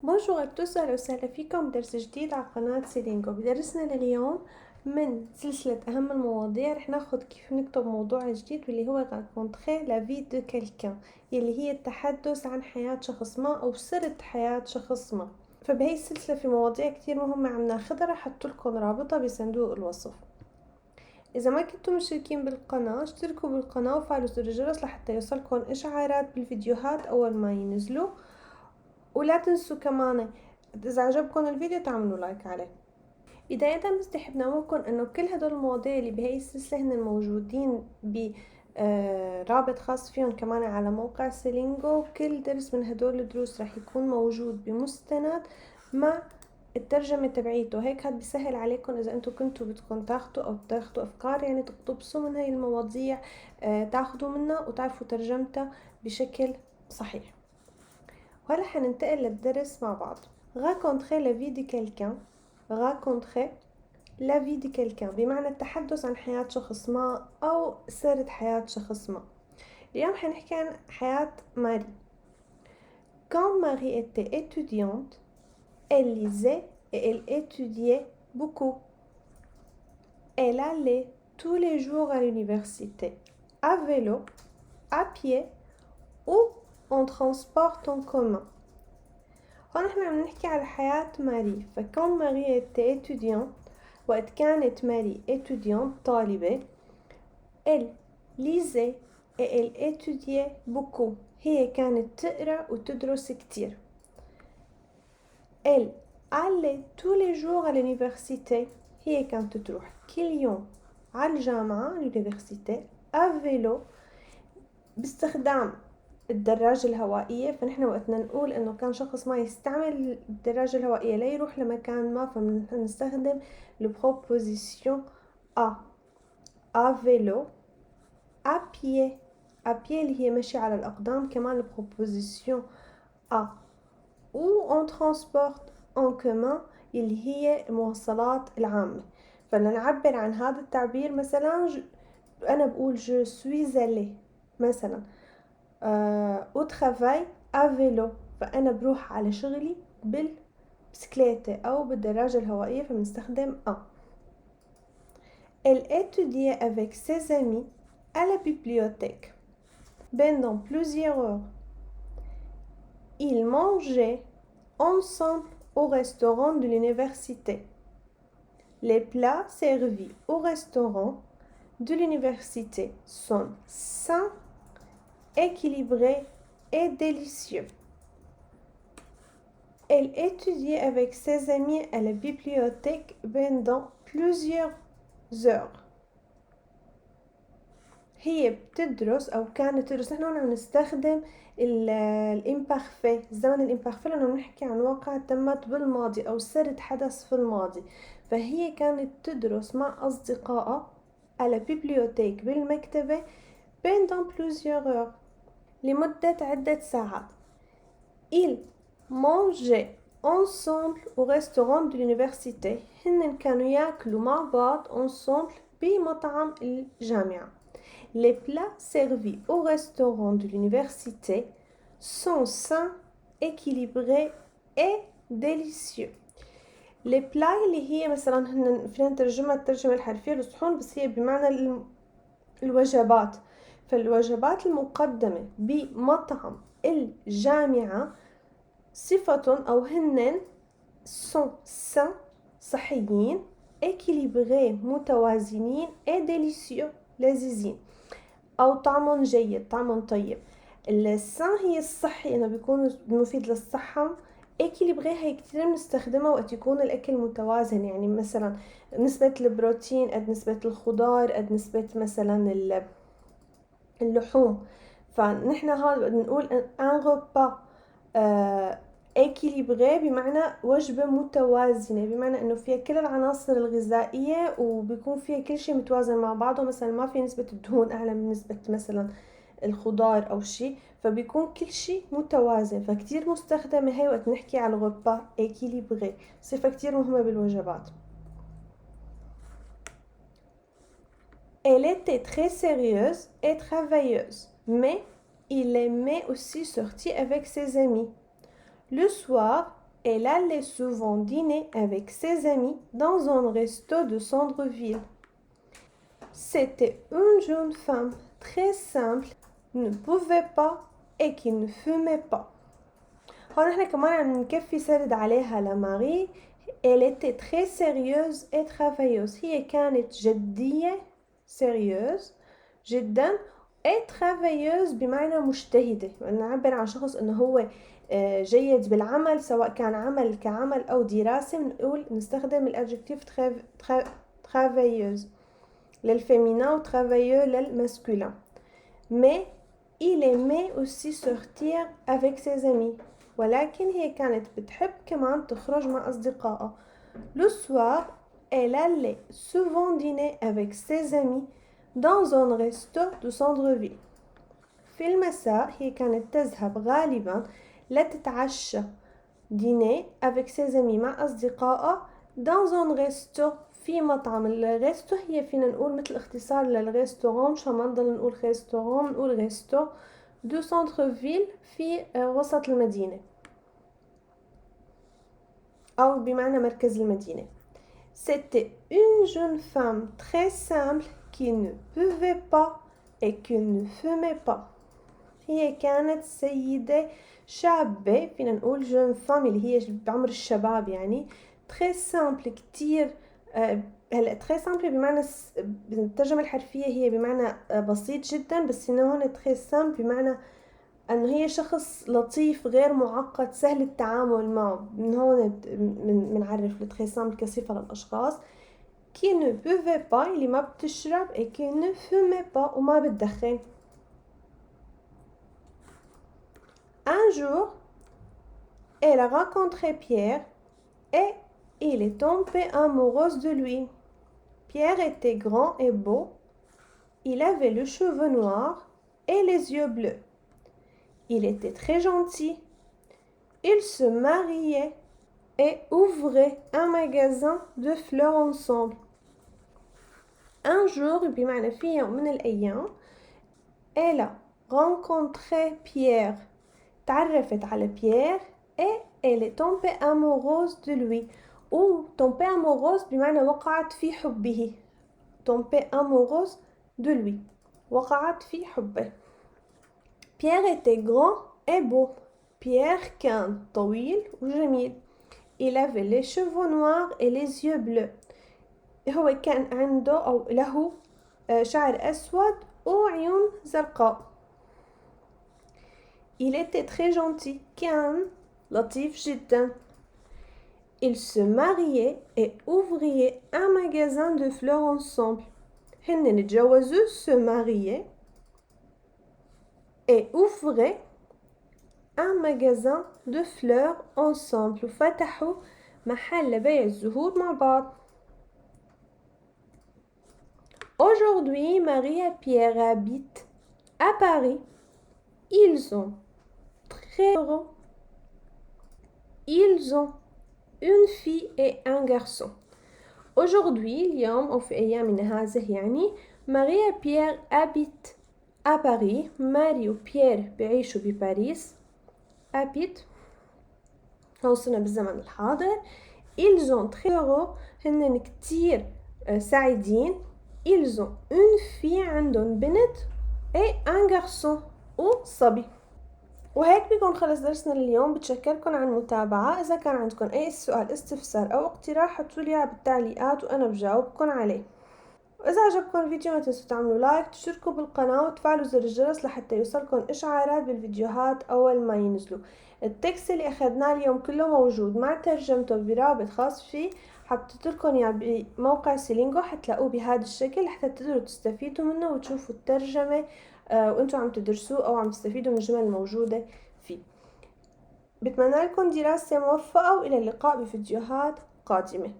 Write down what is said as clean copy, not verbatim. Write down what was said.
بونجور توس، اهلا وسهلا فيكم بدرس جديد على قناة سيلينجو. بدرسنا لليوم من سلسلة أهم المواضيع رح ناخد كيف نكتب موضوع جديد واللي هو rencontrer la vie de quelqu'un، يلي هي التحدث عن حياة شخص ما أو سرد حياة شخص ما. فبهي السلسلة في مواضيع كتير مهمة عم ناخدها، رح احطلكم رابطها بصندوق الوصف. إذا ما كنتم مشتركين بالقناة اشتركوا بالقناة وفعلوا زر الجرس لحتى يوصلكم إشعارات بالفيديوهات أول ما ينزلوا. ولا تنسوا كمان إذا عجبكم الفيديو تعملوا لايك عليه. بداية بس بحب نعملكم انه كل هدول المواضيع اللي بهي السلسلة هن موجودين ب رابط خاص فيهم كمان على موقع سيلينجو. كل درس من هدول الدروس رح يكون موجود بمستند مع الترجمة تبعيته، هيك هاد بيسهل عليكم اذا انتو كنتوا بدكم تاخدوا افكار، يعني تقتبسوا من هاي المواضيع، تاخدوا منها وتعرفوا ترجمتها بشكل صحيح. وهلا حننتقل للدرس مع بعض. rencontrer la vie de quelqu'un. rencontrer la vie de quelqu'un بمعنى التحدث عن حياة شخص ما أو سرد حياة شخص ما. اليوم حنحكي عن حياة ماري. Quand Marie était étudiante, elle lisait et elle étudiait beaucoup. Elle allait tous les jours à l'université, à vélo, à pied ou en transport en commun. هون احنا عم نحكي على حياة ماري. فكون ماري était étudiante، وقت كانت ماري étudiante طالبة، elle lisait et elle étudiait beaucoup، هي كانت تقرأ وتدرس كتير. elle allait tous les jours à l'université، هي كانت تروح كل يوم على الجامعة l'université à vélo، باستخدام الدراجة الهوائية. فنحن وقتنا نقول انه كان شخص ما يستعمل الدراجة الهوائية ليروح لمكان ما فنستخدم البروبوزيسيون à vélo، à pied اللي هي مشي على الأقدام، كمان البروبوزيسيون à ou en transport en commun اللي هي المواصلات العامة. فلنعبر عن هذا التعبير مثلا أنا بقول je suis allé مثلا au travail à vélo، فأنا بروح على شغلي بالبسكليتة أو بالدراجة الهوائية فبنستخدم أ. Elle étudiait avec ses amis à la bibliothèque pendant plusieurs heures. Ils mangeaient ensemble au restaurant de l'université. Les plats servis au restaurant de l'université sont sains, équilibrés et délicieux. Elle étudiait avec ses amis à la bibliothèque pendant plusieurs heures. هي بتدرس أو كانت تدرس. نحن هون نستخدم الامبارفي، الزمن الامبارفي، لأنه نحكي عن واقعة تمت بالماضي أو سرد حدث في الماضي. فهي كانت تدرس مع أصدقائها على بيبليوتيك بالمكتبة pendant plusieurs heures لمدة عدة ساعات. Ils mangeaient ensemble au restaurant de l'université، هن كانوا ياكلوا مع بعض ensemble بمطعم الجامعة. Les plats servis au restaurant de l'université sont sains, équilibrés et délicieux. les plats اللي هي مثلا هن فينا نترجمها الترجمة الحرفية للصحون، بس هي بمعنى الوجبات. فالوجبات المقدمة بمطعم الجامعة صفة أو هن sont sains صحيين، équilibrés متوازنين et délicieux لذيذين، أو طعم جيد، طعم طيب. السان هي الصحي، إنه بيكون مفيد للصحة. إكيليبري هي كتير بنستخدمها وقت يكون الأكل متوازن، يعني مثلا نسبة البروتين قد نسبة الخضار قد نسبة مثلا اللحوم. فنحن هذا بنقول ان غوبا équilibré بمعنى وجبة متوازنة، بمعنى انه فيها كل العناصر الغذائية وبيكون فيها كل شيء متوازن مع بعضه. مثلا ما في نسبة الدهون اعلى من نسبة مثلا الخضار او شيء، فبيكون كل شيء متوازن. فكتير مستخدمة هي وقت نحكي على الغوبا équilibré، صفة كتير مهمة بالوجبات. Elle était très sérieuse et travailleuse, mais il aimait aussi sortir avec ses amis. Le soir, Elle allait souvent dîner avec ses amis dans un resto de centre-ville. C'était une jeune femme très simple, ne pouvait pas et qui ne fumait pas. هون احنا كمان عم نكفي سرد عليها لماري. Elle était très sérieuse et travailleuse. هي كانت جدية sérieuse جدا et travailleuse بمعنى مجتهدة. نعبر عن شخص انه هو جيد بالعمل، سواء كان عمل كعمل او دراسة بنقول نستخدم الادجكتيف travailleuse للفيمينا و travailleux للماسكولين. Mais il aimait aussi sortir avec ses amis. ولكن هي كانت بتحب كمان تخرج مع أصدقائها. Le soir, elle allait souvent dîner avec ses amis dans un resto de centre-ville. في المساء هي كانت تذهب غالبا لتتعشى dîner avec ses amis مع أصدقائها dans un resto في مطعم. الريستو هي فينا نقول مثل اختصار للريستورون، مش ما نضل نقول ريستورون نقول ريستو دو سنتر فيل في وسط المدينة أو بمعنى مركز المدينة. C'était une jeune femme très simple qui ne buvait pas et qui ne fumait pas. هي كانت سيدة شابة، فينا نقول jeune femme اللي هي بعمر الشباب يعني. très simple كتير هلا très simple بمعنى بالترجمة الحرفية هي بمعنى بسيط جدا، بس هنا هون très simple بمعنى انه هي شخص لطيف غير معقد سهل التعامل معه. من هون بنعرف le très simple كصفة للأشخاص. qui ne buvait pas اللي ما بتشرب et qui ne fumait pas وما بتدخن. Un jour, elle a rencontré Pierre et il est tombé amoureux de lui. Pierre était grand et beau. Il avait le cheveu noir et les yeux bleus. Il était très gentil. Ils se mariaient et ouvraient un magasin de fleurs ensemble. Un jour, بمعنى في يوم من الأيام, elle a rencontré Pierre. تعرفت على Pierre et elle est tombée amoureuse de lui. ou tombée amoureuse بمعنى وقعت في حبه. tombée amoureuse de lui. وقعت في حبه. Pierre était grand et beau. Pierre كان طويل وجميل. Il avait les cheveux noirs et les yeux bleus. هو كان عنده أو له شعر أسود وعيون زرقاء. Il était très gentil. كان لطيف جدا. Ils se mariaient et ouvraient un magasin de fleurs ensemble. هن اتجوزوا se mariaient et ouvraient un magasin de fleurs ensemble. وفتحوا محل بيع الزهور مع بعض. Aujourd'hui, Marie et Pierre habitent à Paris. Ils sont très heureux. Ils ont une fille et un garçon. Aujourd'hui, اليوم أو في أيامنا هذه يعني ماري et Pierre habitent à Paris. ماري وبيير بيعيشوا بباريس. habite وصلنا بالزمن الحاضر. Ils ont très heureux هن كتير سعيدين. Ils ont une fille عندهم بنت et un garçon وصبي. وهيك بيكون خلص درسنا اليوم. بتشكركم على المتابعة. إذا كان عندكم أي سؤال استفسار أو اقتراح حطوا لي بالتعليقات وأنا بجاوبكم عليه. وإذا عجبكم الفيديو ما تنسوا تعملوا لايك، تشتركوا بالقناة وتفعلوا زر الجرس لحتى يوصلكم إشعارات بالفيديوهات أول ما ينزلوا. التكست اللي أخذناه اليوم كله موجود مع ترجمته برابط خاص فيه. حطيت لكم اياه بموقع سيلينجو حتلاقوه بهذا الشكل حتى تقدروا تستفيدوا منه وتشوفوا الترجمة وانتوا عم تدرسوه او عم تستفيدوا من الجمل الموجودة فيه. بتمنى لكم دراسة موفقة والى اللقاء بفيديوهات قادمة.